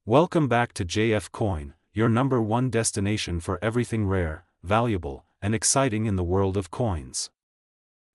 Welcome back to JF Coin, your number one destination for everything rare, valuable, and exciting in the world of coins.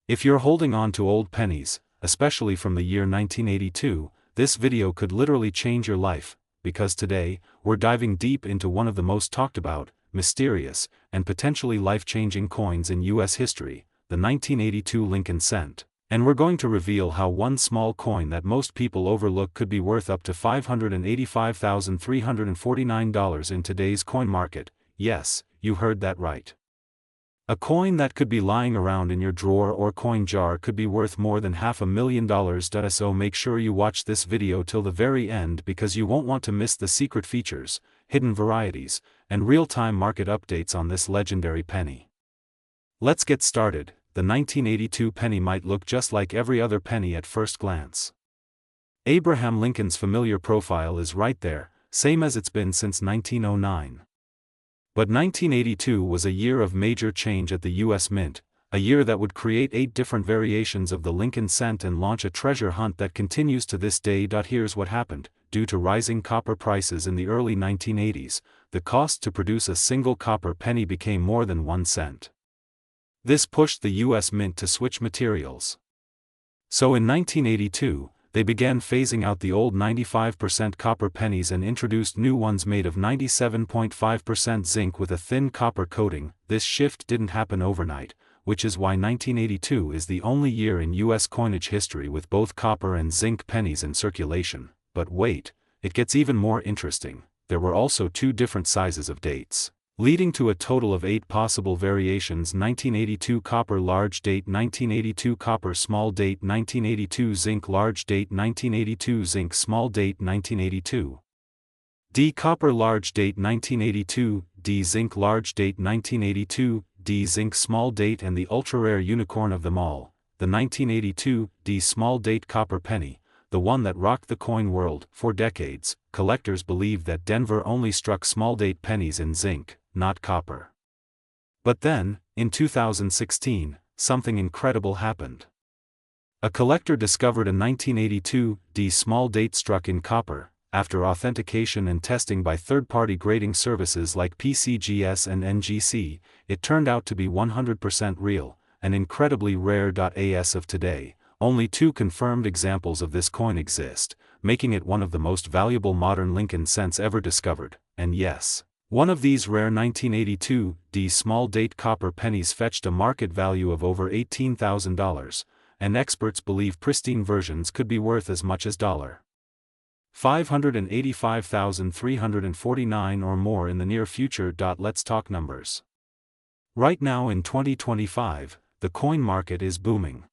If you're holding on to old pennies, especially from the year 1982, this video could literally change your life, because today, we're diving deep into one of the most talked about, mysterious, and potentially life-changing coins in US history, the 1982 Lincoln cent. And we're going to reveal how one small coin that most people overlook could be worth up to $585,349 in today's coin market. Yes, you heard that right. A coin that could be lying around in your drawer or coin jar could be worth more than $500,000. So make sure you watch this video till the very end because you won't want to miss the secret features, hidden varieties, and real-time market updates on this legendary penny. Let's get started. The 1982 penny might look just like every other penny at first glance. Abraham Lincoln's familiar profile is right there, same as it's been since 1909. But 1982 was a year of major change at the U.S. Mint, a year that would create 8 different variations of the Lincoln cent and launch a treasure hunt that continues to this day. Here's what happened. Due to rising copper prices in the early 1980s, the cost to produce a single copper penny became more than 1 cent. This pushed the U.S. Mint to switch materials. So in 1982, they began phasing out the old 95% copper pennies and introduced new ones made of 97.5% zinc with a thin copper coating. This shift didn't happen overnight, which is why 1982 is the only year in U.S. coinage history with both copper and zinc pennies in circulation. But wait, it gets even more interesting. There were also 2 different sizes of dates, leading to a total of 8 possible variations: 1982 copper large date, 1982 copper small date, 1982 zinc large date, 1982 zinc small date, 1982 D copper large date, 1982 D zinc large date, 1982 D zinc small date, and the ultra-rare unicorn of them all, the 1982 D small date copper penny, the one that rocked the coin world. For decades, collectors believed that Denver only struck small date pennies in zinc, not copper. But then, in 2016, something incredible happened. A collector discovered a 1982 D small date struck in copper. After authentication and testing by third-party grading services like PCGS and NGC, it turned out to be 100% real, and incredibly rare. As of today, only 2 confirmed examples of this coin exist, making it one of the most valuable modern Lincoln cents ever discovered. And yes, one of these rare 1982 D small date copper pennies fetched a market value of over $18,000, and experts believe pristine versions could be worth as much as $585,349 or more in the near future. Let's talk numbers. Right now in 2025, the coin market is booming.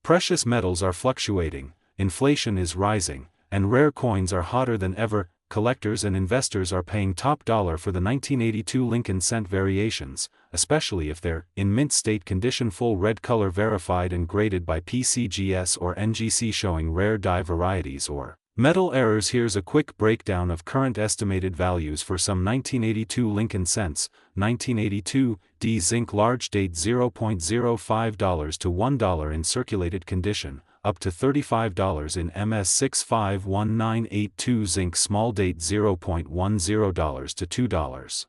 Precious metals are fluctuating, inflation is rising, and rare coins are hotter than ever. Collectors and investors are paying top dollar for the 1982 Lincoln cent variations, especially if they're in mint state condition, full red color, verified and graded by PCGS or NGC, showing rare die varieties or metal errors. Here's a quick breakdown of current estimated values for some 1982 Lincoln cents. 1982 D zinc large date, $0.05 to $1 in circulated condition, up to $35 in MS651982 zinc small date, $0.10 to $2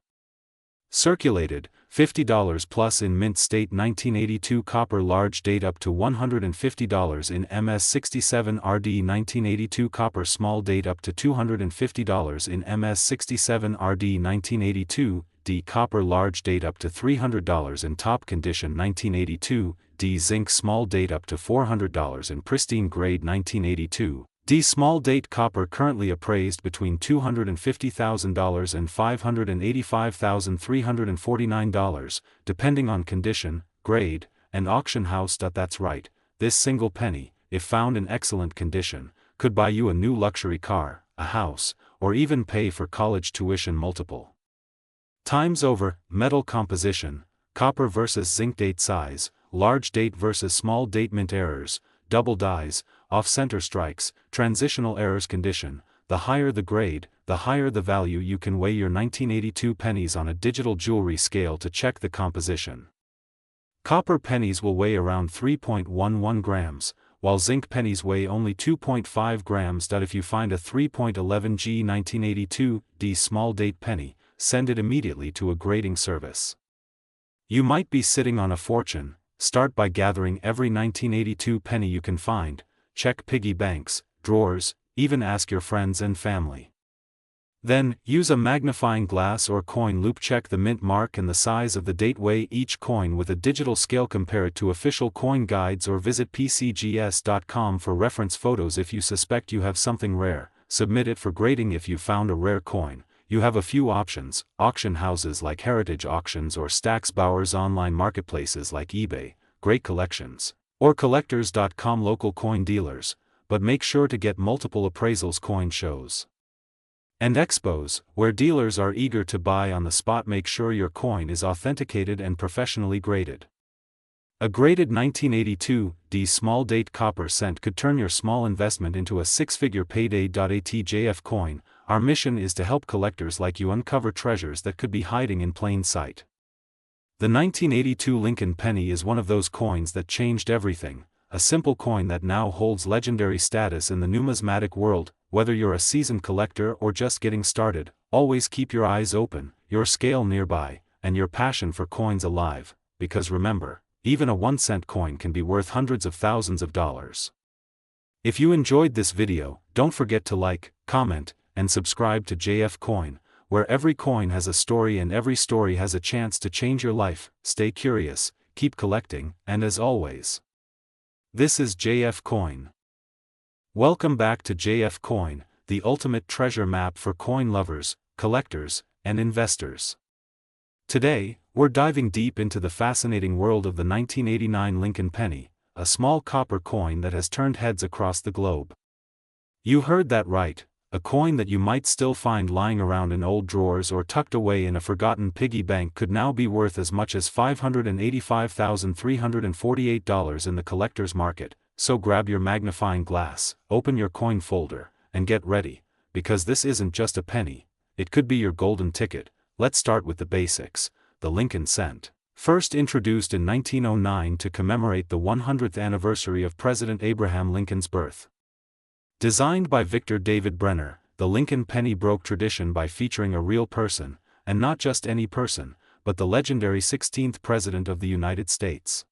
circulated, $50 plus in mint state. 1982 copper large date, up to $150 in MS67RD. 1982 copper small date, up to $250 in MS67RD. 1982 D copper large date, up to $300 in top condition. 1982 D zinc small date, up to $400 in pristine grade. 1982 D small date copper currently appraised between $250,000 and $585,349, depending on condition, grade, and auction house. That's right, this single penny, if found in excellent condition, could buy you a new luxury car, a house, or even pay for college tuition multiple times over. Metal composition: copper versus zinc. Date size: large date versus small date. Mint errors: double dies, off-center strikes, transitional errors. Condition: the higher the grade, the higher the value. You can weigh your 1982 pennies on a digital jewelry scale to check the composition. Copper pennies will weigh around 3.11 grams, while zinc pennies weigh only 2.5 grams. If you find a 3.11G 1982 D small date penny, send it immediately to a grading service. You might be sitting on a fortune. Start by gathering every 1982 penny you can find, check piggy banks, drawers, even ask your friends and family. Then, use a magnifying glass or coin loupe, check the mint mark and the size of the date, weigh each coin with a digital scale, compare it to official coin guides, or visit pcgs.com for reference photos. If you suspect you have something rare, submit it for grading. If you found a rare coin, you have a few options: auction houses like Heritage Auctions or Stax Bowers, online marketplaces like eBay, great collections, or collectors.com, local coin dealers, but make sure to get multiple appraisals, coin shows, and expos, where dealers are eager to buy on the spot. Make sure your coin is authenticated and professionally graded. A graded 1982 D small date copper cent could turn your small investment into a six-figure payday. At JF Coin, our mission is to help collectors like you uncover treasures that could be hiding in plain sight. The 1982 Lincoln penny is one of those coins that changed everything, a simple coin that now holds legendary status in the numismatic world. Whether you're a seasoned collector or just getting started, always keep your eyes open, your scale nearby, and your passion for coins alive, because remember, even a 1-cent coin can be worth hundreds of thousands of dollars. If you enjoyed this video, don't forget to like, comment, and subscribe to JF Coin, where every coin has a story and every story has a chance to change your life. Stay curious, keep collecting, and as always, this is JF Coin. Welcome back to JF Coin, the ultimate treasure map for coin lovers, collectors, and investors. Today, we're diving deep into the fascinating world of the 1989 Lincoln penny, a small copper coin that has turned heads across the globe. You heard that right, a coin that you might still find lying around in old drawers or tucked away in a forgotten piggy bank could now be worth as much as $585,348 in the collector's market. So grab your magnifying glass, open your coin folder, and get ready, because this isn't just a penny, it could be your golden ticket. Let's start with the basics. The Lincoln cent. First introduced in 1909 to commemorate the 100th anniversary of President Abraham Lincoln's birth. Designed by Victor David Brenner, the Lincoln penny broke tradition by featuring a real person, and not just any person, but the legendary 16th President of the United States.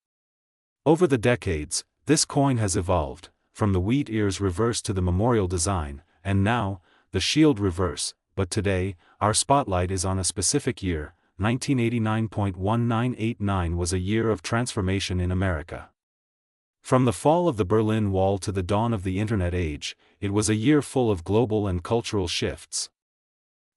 Over the decades, this coin has evolved, from the wheat ears reverse to the memorial design, and now, the shield reverse. But today, our spotlight is on a specific year. 1989.1989 was a year of transformation in America. From the fall of the Berlin Wall to the dawn of the Internet age, it was a year full of global and cultural shifts.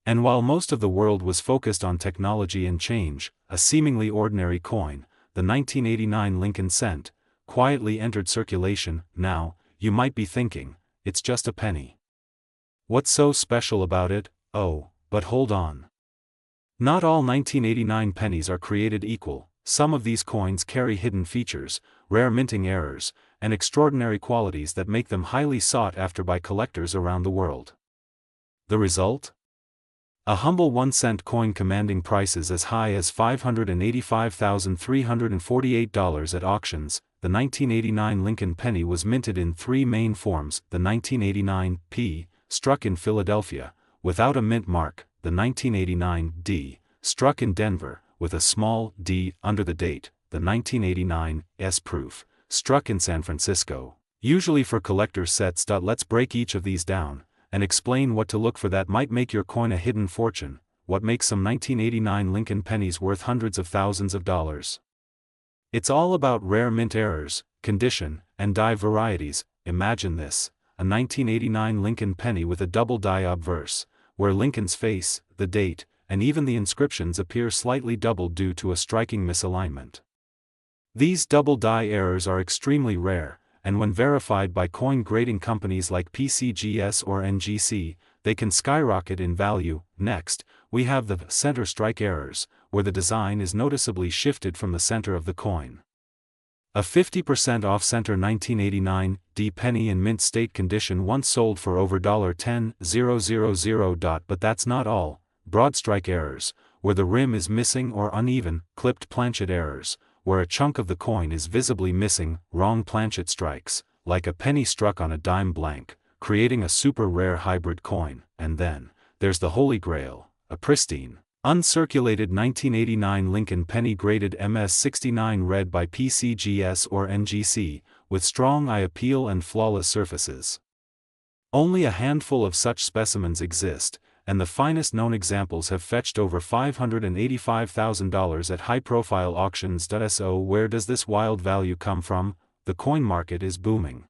And while most of the world was focused on technology and change, a seemingly ordinary coin, the 1989 Lincoln cent, quietly entered circulation. Now, you might be thinking, it's just a penny. What's so special about it? Oh, but hold on. Not all 1989 pennies are created equal. Some of these coins carry hidden features, rare minting errors, and extraordinary qualities that make them highly sought after by collectors around the world. The result? A humble 1-cent coin commanding prices as high as $585,348 at auctions. The 1989 Lincoln penny was minted in three main forms: the 1989 P, struck in Philadelphia, without a mint mark; the 1989 D, struck in Denver, with a small d under the date; the 1989 S proof, struck in San Francisco, usually for collector sets. Let's break each of these down, and explain what to look for that might make your coin a hidden fortune. What makes some 1989 Lincoln pennies worth hundreds of thousands of dollars? It's all about rare mint errors, condition, and die varieties. Imagine this, a 1989 Lincoln penny with a double die obverse, where Lincoln's face, the date, and even the inscriptions appear slightly doubled due to a striking misalignment. These double die errors are extremely rare, and when verified by coin grading companies like PCGS or NGC, they can skyrocket in value. Next, we have the center strike errors, where the design is noticeably shifted from the center of the coin. A 50% off-center 1989 D penny in mint state condition once sold for over $10,000. But that's not all. Broad strike errors, where the rim is missing or uneven; clipped planchet errors, where a chunk of the coin is visibly missing; wrong planchet strikes, like a penny struck on a dime blank, creating a super rare hybrid coin. And then, there's the Holy Grail, a pristine, uncirculated 1989 Lincoln penny graded MS69 read by PCGS or NGC, with strong eye appeal and flawless surfaces. Only a handful of such specimens exist, and the finest known examples have fetched over $585,000 at high-profile auctions. So where does this wild value come from? The coin market is booming.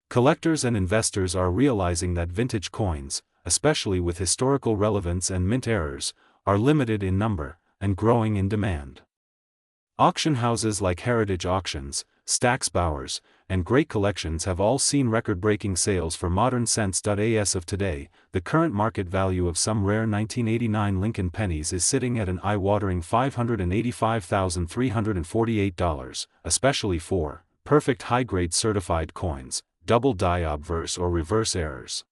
Collectors and investors are realizing that vintage coins, especially with historical relevance and mint errors, are limited in number, and growing in demand. Auction houses like Heritage Auctions, Stack's Bowers, and Great Collections have all seen record-breaking sales for modern cents. As of today, the current market value of some rare 1989 Lincoln pennies is sitting at an eye-watering $585,348, especially for perfect high-grade certified coins, double die obverse or reverse errors.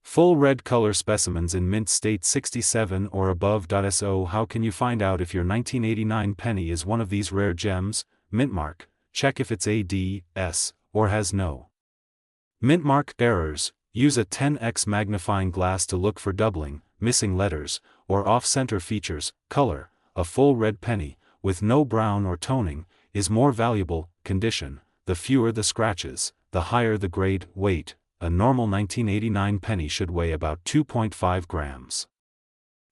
Full red color specimens in mint state 67 or above. So how can you find out if your 1989 penny is one of these rare gems? Mint mark. Check if it's AD, S, or has no mint mark errors. Use a 10x magnifying glass to look for doubling, missing letters, or off-center features. Color. A full red penny, with no brown or toning, is more valuable. Condition. The fewer the scratches, the higher the grade. Weight. A normal 1989 penny should weigh about 2.5 grams.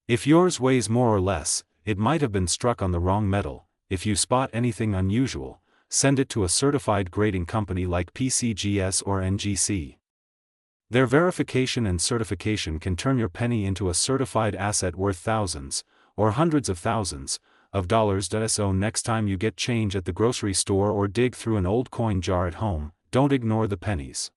If yours weighs more or less, it might have been struck on the wrong metal. If you spot anything unusual, send it to a certified grading company like PCGS or NGC. Their verification and certification can turn your penny into a certified asset worth thousands, or hundreds of thousands, of dollars. So next time you get change at the grocery store or dig through an old coin jar at home, don't ignore the pennies.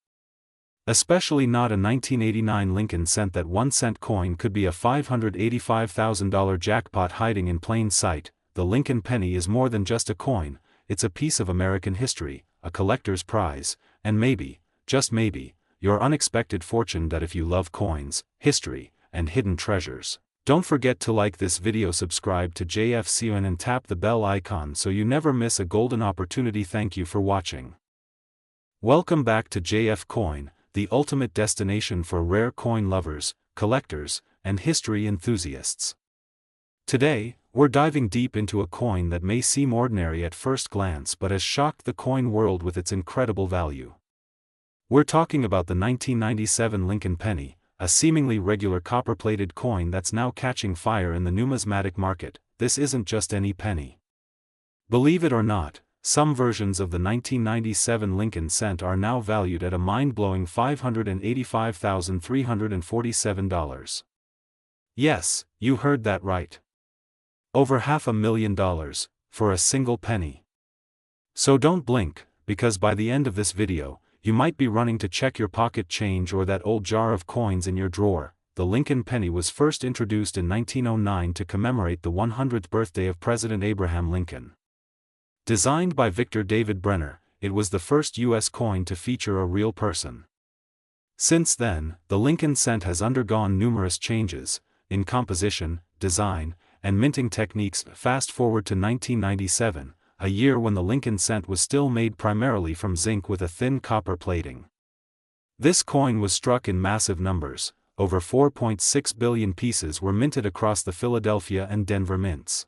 Especially not a 1989 Lincoln cent. That 1-cent coin could be a $585,000 jackpot hiding in plain sight. The Lincoln penny is more than just a coin. It's a piece of American history, a collector's prize, and maybe, just maybe, your unexpected fortune. If you love coins, history, and hidden treasures, don't forget to like this video, subscribe to JFCN and tap the bell icon so you never miss a golden opportunity. Thank you for watching. Welcome back to JF Coin, the ultimate destination for rare coin lovers, collectors, and history enthusiasts. Today, we're diving deep into a coin that may seem ordinary at first glance but has shocked the coin world with its incredible value. We're talking about the 1997 Lincoln penny, a seemingly regular copper-plated coin that's now catching fire in the numismatic market. This isn't just any penny. Believe it or not, some versions of the 1997 Lincoln cent are now valued at a mind-blowing $585,347. Yes, you heard that right. Over $500,000, for a single penny. So don't blink, because by the end of this video, you might be running to check your pocket change or that old jar of coins in your drawer. The Lincoln penny was first introduced in 1909 to commemorate the 100th birthday of President Abraham Lincoln. Designed by Victor David Brenner, it was the first U.S. coin to feature a real person. Since then, the Lincoln cent has undergone numerous changes, in composition, design, and minting techniques. Fast forward to 1997, a year when the Lincoln cent was still made primarily from zinc with a thin copper plating. This coin was struck in massive numbers. Over 4.6 billion pieces were minted across the Philadelphia and Denver mints.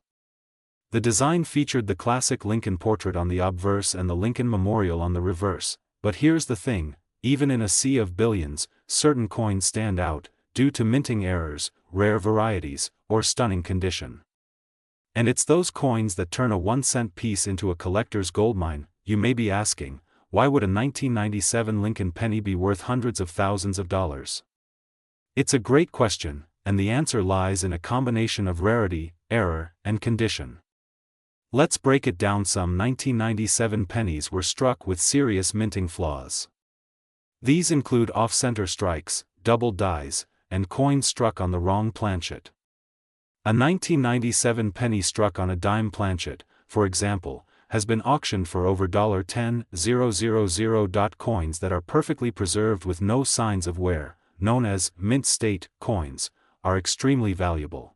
The design featured the classic Lincoln portrait on the obverse and the Lincoln Memorial on the reverse. But here's the thing, even in a sea of billions, certain coins stand out, due to minting errors, rare varieties, or stunning condition. And it's those coins that turn a 1-cent piece into a collector's goldmine. You may be asking, why would a 1997 Lincoln penny be worth hundreds of thousands of dollars? It's a great question, and the answer lies in a combination of rarity, error, and condition. Let's break it down. Some 1997 pennies were struck with serious minting flaws. These include off-center strikes, double dies, and coins struck on the wrong planchet. A 1997 penny struck on a dime planchet, for example, has been auctioned for over $10,000. Coins that are perfectly preserved with no signs of wear, known as mint state coins, are extremely valuable.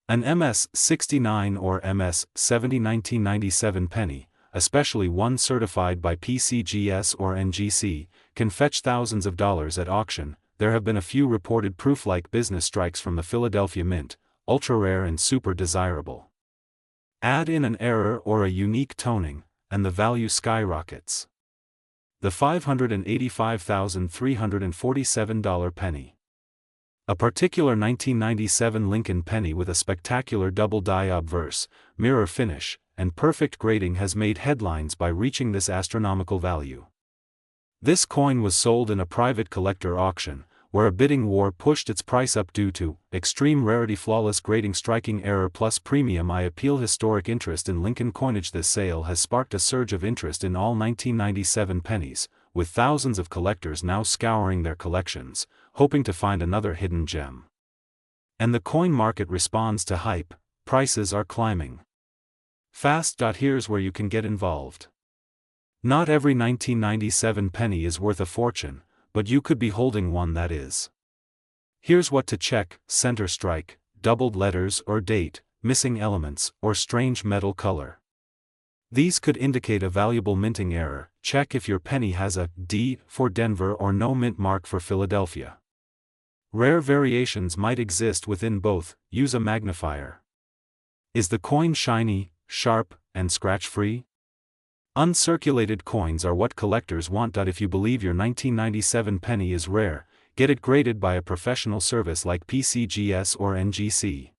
An MS-69 or MS-70 1997 penny, especially one certified by PCGS or NGC, can fetch thousands of dollars at auction. There have been a few reported proof-like business strikes from the Philadelphia Mint, ultra rare and super desirable. Add in an error or a unique toning, and the value skyrockets. The $585,347 penny. A particular 1997 Lincoln penny with a spectacular double-die obverse, mirror finish, and perfect grading has made headlines by reaching this astronomical value. This coin was sold in a private collector auction, where a bidding war pushed its price up due to extreme rarity, flawless grading, striking error plus premium. I appeal historic interest in Lincoln coinage. This sale has sparked a surge of interest in all 1997 pennies, with thousands of collectors now scouring their collections, hoping to find another hidden gem. And the coin market responds to hype. Prices are climbing fast. Here's where you can get involved. Not every 1997 penny is worth a fortune, but you could be holding one that is. Here's what to check: center strike, doubled letters or date, missing elements, or strange metal color. These could indicate a valuable minting error. Check if your penny has a D for Denver or no mint mark for Philadelphia. Rare variations might exist within both. Use a magnifier. Is the coin shiny, sharp, and scratch-free? Uncirculated coins are what collectors want. If you believe your 1997 penny is rare, get it graded by a professional service like PCGS or NGC.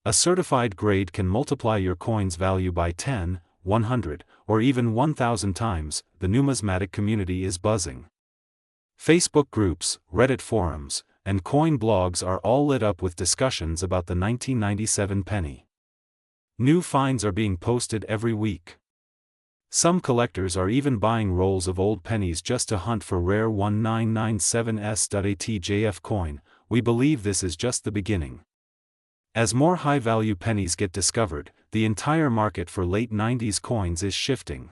A certified grade can multiply your coin's value by 10, 100, or even 1,000 times. The numismatic community is buzzing. Facebook groups, Reddit forums, and coin blogs are all lit up with discussions about the 1997 penny. New finds are being posted every week. Some collectors are even buying rolls of old pennies just to hunt for rare 1997s.ATJF coin. We believe this is just the beginning. As more high-value pennies get discovered, the entire market for late 90s coins is shifting.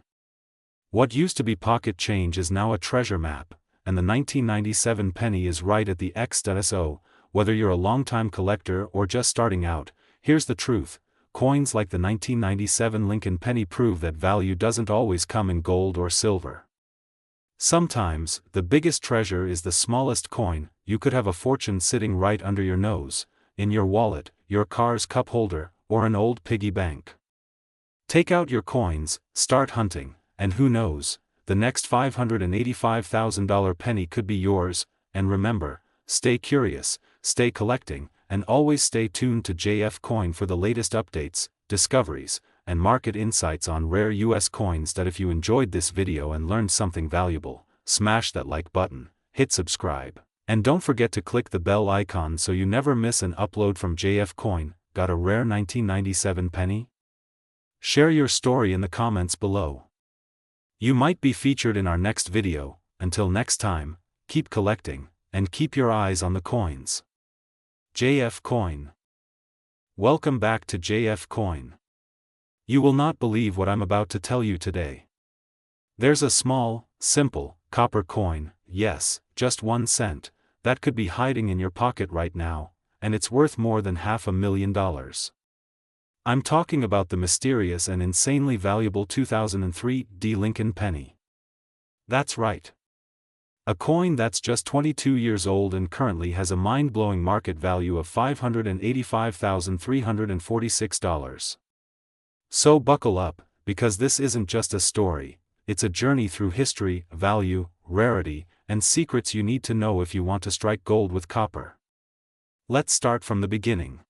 What used to be pocket change is now a treasure map, and the 1997 penny is right at the X.so. Whether you're a longtime collector or just starting out, here's the truth. Coins like the 1997 Lincoln penny prove that value doesn't always come in gold or silver. Sometimes, the biggest treasure is the smallest coin. You could have a fortune sitting right under your nose, in your wallet, your car's cup holder, or an old piggy bank. Take out your coins, start hunting, and who knows, the next $585,000 penny could be yours. And remember, stay curious, stay collecting, and always stay tuned to JF Coin for the latest updates, discoveries, and market insights on rare US coins. If you enjoyed this video and learned something valuable, smash that like button, hit subscribe, and don't forget to click the bell icon so you never miss an upload from JF Coin. Got a rare 1997 penny? Share your story in the comments below. You might be featured in our next video. Until next time, keep collecting, and keep your eyes on the coins. JF Coin. Welcome back to JF Coin. You will not believe what I'm about to tell you today. There's a small, simple, copper coin, yes, just 1 cent, that could be hiding in your pocket right now, and it's worth more than $500,000. I'm talking about the mysterious and insanely valuable 2003 D. Lincoln penny. That's right. A coin that's just 22 years old and currently has a mind-blowing market value of $585,346. So buckle up, because this isn't just a story, it's a journey through history, value, rarity, and secrets you need to know if you want to strike gold with copper. Let's start from the beginning.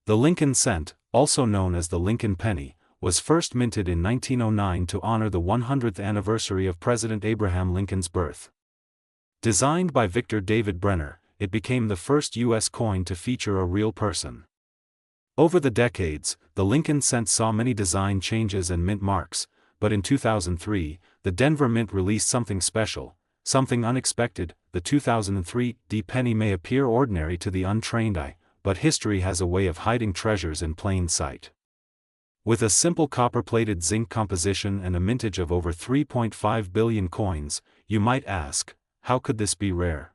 The Lincoln cent, also known as the Lincoln penny, was first minted in 1909 to honor the 100th anniversary of President Abraham Lincoln's birth. Designed by Victor David Brenner, it became the first U.S. coin to feature a real person. Over the decades, the Lincoln cent saw many design changes and mint marks, but in 2003, the Denver Mint released something special, something unexpected. The 2003 D penny may appear ordinary to the untrained eye, but history has a way of hiding treasures in plain sight. With a simple copper-plated zinc composition and a mintage of over 3.5 billion coins, you might ask, how could this be rare?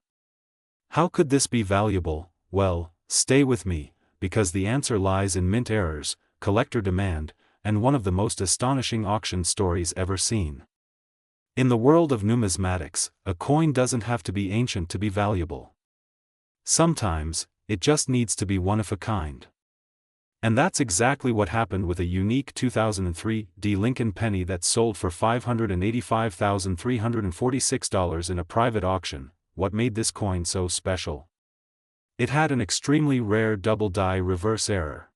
How could this be valuable? Well, stay with me, because the answer lies in mint errors, collector demand, and one of the most astonishing auction stories ever seen. In the world of numismatics, a coin doesn't have to be ancient to be valuable. Sometimes, it just needs to be one of a kind. And that's exactly what happened with a unique 2003 Lincoln penny that sold for $585,346 in a private auction. What made this coin so special? It had an extremely rare double die reverse error.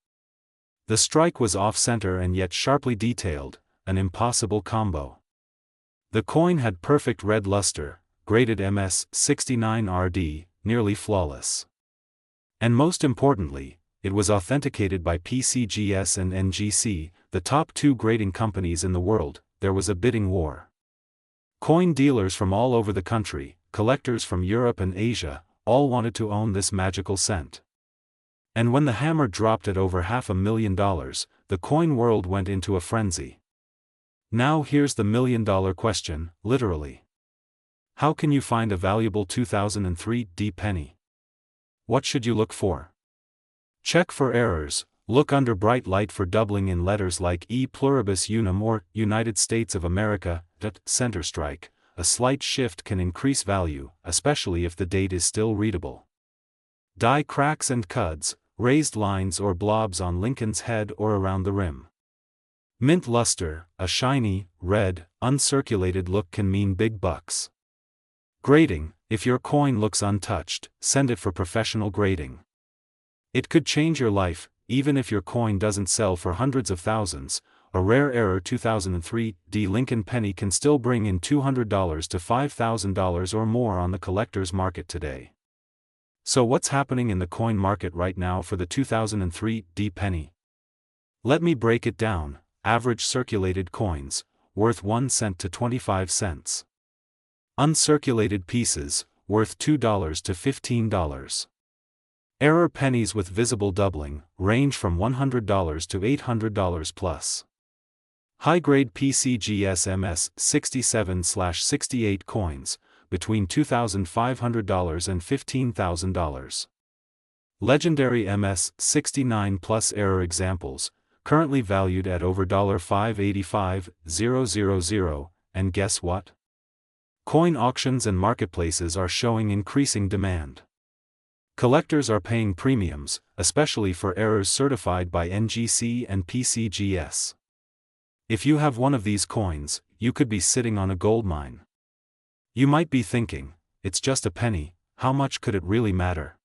The strike was off-center and yet sharply detailed, an impossible combo. The coin had perfect red luster, graded MS69RD, nearly flawless. And most importantly, it was authenticated by PCGS and NGC, the top two grading companies in the world. There was a bidding war. Coin dealers from all over the country, collectors from Europe and Asia, all wanted to own this magical cent. And when the hammer dropped at over $500,000, the coin world went into a frenzy. Now here's the million-dollar question, literally. How can you find a valuable 2003 penny? What should you look for? Check for errors. Look under bright light for doubling in letters like E pluribus unum or United States of America. Center strike. A slight shift can increase value, especially if the date is still readable. Die cracks and cuds, raised lines or blobs on Lincoln's head or around the rim. Mint luster, a shiny, red, uncirculated look can mean big bucks. Grading. If your coin looks untouched, send it for professional grading. It could change your life, even if your coin doesn't sell for hundreds of thousands. A rare error 2003 Lincoln penny can still bring in $200 to $5,000 or more on the collector's market today. So what's happening in the coin market right now for the 2003 penny? Let me break it down. Average circulated coins, worth 1 cent to 25 cents. Uncirculated pieces, worth $2 to $15. Error pennies with visible doubling, range from $100 to $800 plus. High-grade PCGS MS 67/68 coins, between $2,500 and $15,000. Legendary MS 69 plus error examples, currently valued at over $585,000, and guess what? Coin auctions and marketplaces are showing increasing demand. Collectors are paying premiums, especially for errors certified by NGC and PCGS. If you have one of these coins, you could be sitting on a gold mine. You might be thinking, it's just a penny, how much could it really matter?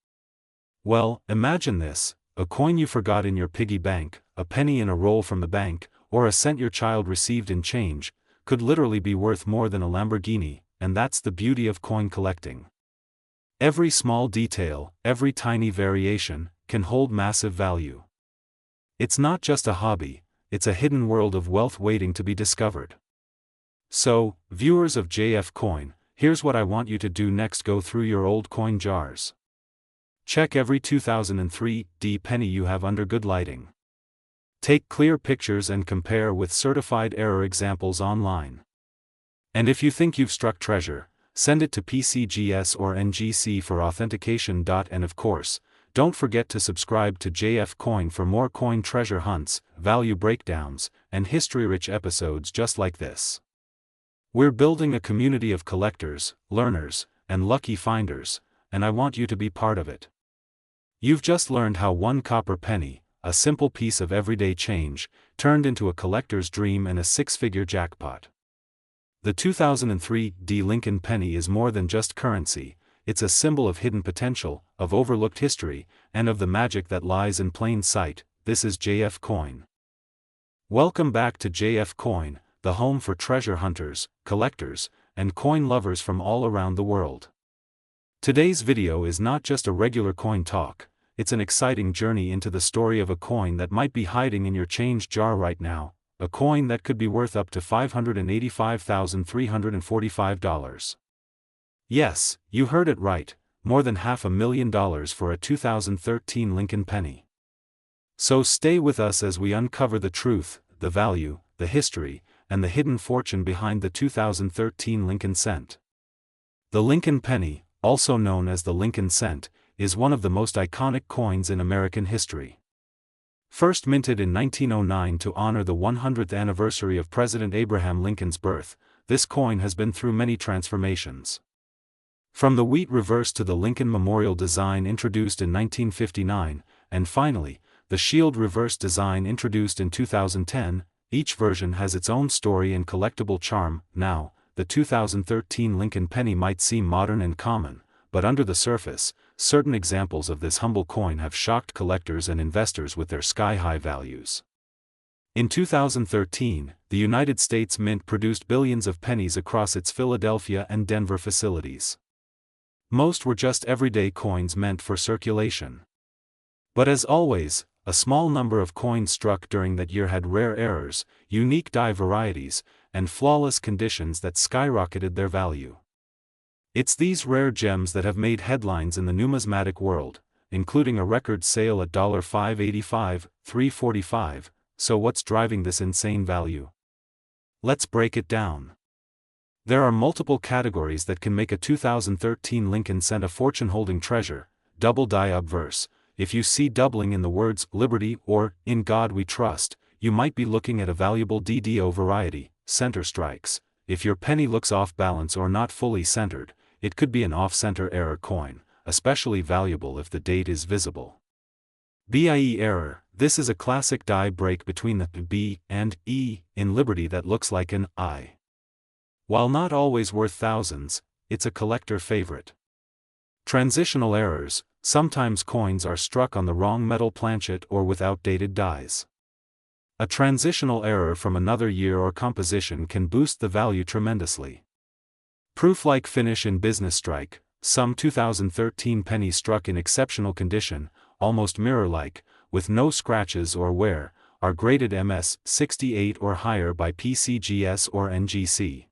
Well, imagine this: a coin you forgot in your piggy bank, a penny in a roll from the bank, or a cent your child received in change, could literally be worth more than a Lamborghini, and that's the beauty of coin collecting. Every small detail, every tiny variation, can hold massive value. It's not just a hobby, it's a hidden world of wealth waiting to be discovered. So, viewers of JF Coin, here's what I want you to do next: go through your old coin jars. Check every 2003 penny you have under good lighting. Take clear pictures and compare with certified error examples online. And if you think you've struck treasure, send it to PCGS or NGC for authentication. And of course, don't forget to subscribe to JF Coin for more coin treasure hunts, value breakdowns, and history-rich episodes just like this. We're building a community of collectors, learners, and lucky finders, and I want you to be part of it. You've just learned how one copper penny, a simple piece of everyday change, turned into a collector's dream and a six-figure jackpot. The 2003 Lincoln penny is more than just currency. It's a symbol of hidden potential, of overlooked history, and of the magic that lies in plain sight. This is JF Coin. Welcome back to JF Coin, the home for treasure hunters, collectors, and coin lovers from all around the world. Today's video is not just a regular coin talk, it's an exciting journey into the story of a coin that might be hiding in your change jar right now, a coin that could be worth up to $585,345. Yes, you heard it right, more than $500,000 for a 2013 Lincoln penny. So stay with us as we uncover the truth, the value, the history, and the hidden fortune behind the 2013 Lincoln cent. The Lincoln penny, also known as the Lincoln cent, is one of the most iconic coins in American history. First minted in 1909 to honor the 100th anniversary of President Abraham Lincoln's birth, this coin has been through many transformations. From the wheat reverse to the Lincoln Memorial design introduced in 1959, and finally, the shield reverse design introduced in 2010, each version has its own story and collectible charm. Now, the 2013 Lincoln penny might seem modern and common, but under the surface, certain examples of this humble coin have shocked collectors and investors with their sky-high values. In 2013, the United States Mint produced billions of pennies across its Philadelphia and Denver facilities. Most were just everyday coins meant for circulation. But as always, a small number of coins struck during that year had rare errors, unique die varieties, and flawless conditions that skyrocketed their value. It's these rare gems that have made headlines in the numismatic world, including a record sale at $585, $345, so what's driving this insane value? Let's break it down. There are multiple categories that can make a 2013 Lincoln Cent a fortune-holding treasure. Double die obverse. If you see doubling in the words "Liberty" or "In God We Trust," you might be looking at a valuable DDO variety. Center strikes. If your penny looks off balance or not fully centered, it could be an off-center error coin, especially valuable if the date is visible. BIE error. This is a classic die break between the B and E in Liberty that looks like an I. While not always worth thousands, it's a collector favorite. Transitional errors. Sometimes coins are struck on the wrong metal planchet or with outdated dies. A transitional error from another year or composition can boost the value tremendously. Proof-like finish in business strike. Some 2013 pennies struck in exceptional condition, almost mirror-like, with no scratches or wear, are graded MS 68 or higher by PCGS or NGC.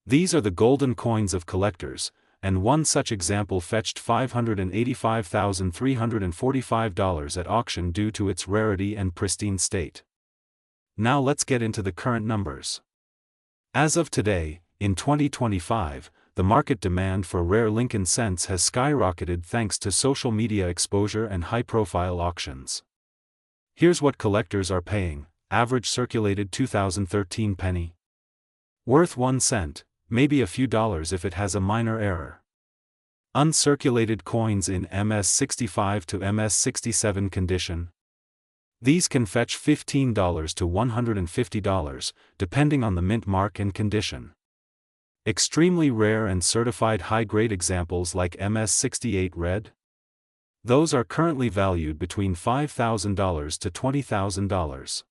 These are the golden coins of collectors, and one such example fetched $585,345 at auction due to its rarity and pristine state. Now let's get into the current numbers. As of today, in 2025, the market demand for rare Lincoln cents has skyrocketed thanks to social media exposure and high-profile auctions. Here's what collectors are paying. Average circulated 2013 penny. Worth 1 cent, maybe a few dollars if it has a minor error. Uncirculated coins in MS65 to MS67 condition. These can fetch $15 to $150, depending on the mint mark and condition. Extremely rare and certified high-grade examples like MS68 red. Those are currently valued between $5,000 to $20,000.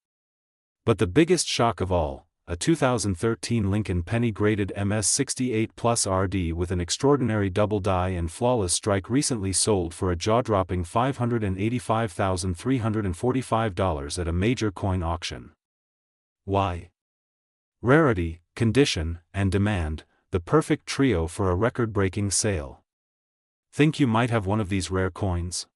But the biggest shock of all, a 2013 Lincoln penny graded MS68 Plus RD with an extraordinary double die and flawless strike recently sold for a jaw-dropping $585,345 at a major coin auction. Why? Rarity, condition, and demand, the perfect trio for a record-breaking sale. Think you might have one of these rare coins?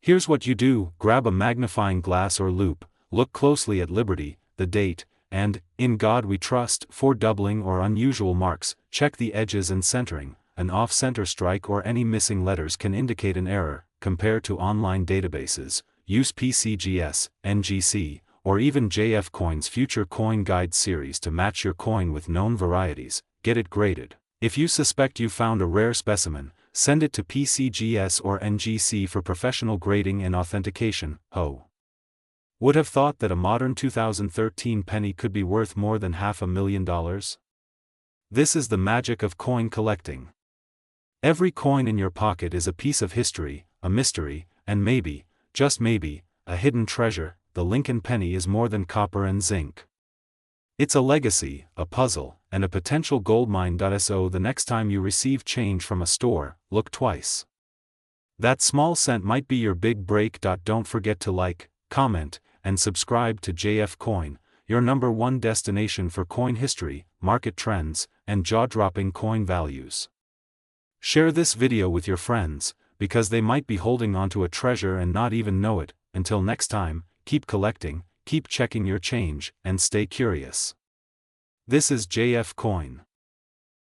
Here's what you do: grab a magnifying glass or loupe, look closely at Liberty, the date, and "In God We Trust" for doubling or unusual marks. Check the edges and centering. An off-center strike or any missing letters can indicate an error. Compare to online databases. Use PCGS, NGC, or even JF Coin's Future Coin Guide series to match your coin with known varieties. Get it graded. If you suspect you found a rare specimen, send it to PCGS or NGC for professional grading and authentication. Would have thought that a modern 2013 penny could be worth more than $500,000? This is the magic of coin collecting. Every coin in your pocket is a piece of history, a mystery, and maybe, just maybe, a hidden treasure. The Lincoln penny is more than copper and zinc. It's a legacy, a puzzle, and a potential goldmine. So the next time you receive change from a store, look twice. That small cent might be your big break. Don't forget to like, comment, and subscribe to JF Coin, your #1 destination for coin history, market trends, and jaw-dropping coin values. Share this video with your friends, because they might be holding onto a treasure and not even know it. Until next time, keep collecting, keep checking your change, and stay curious. This is JF Coin.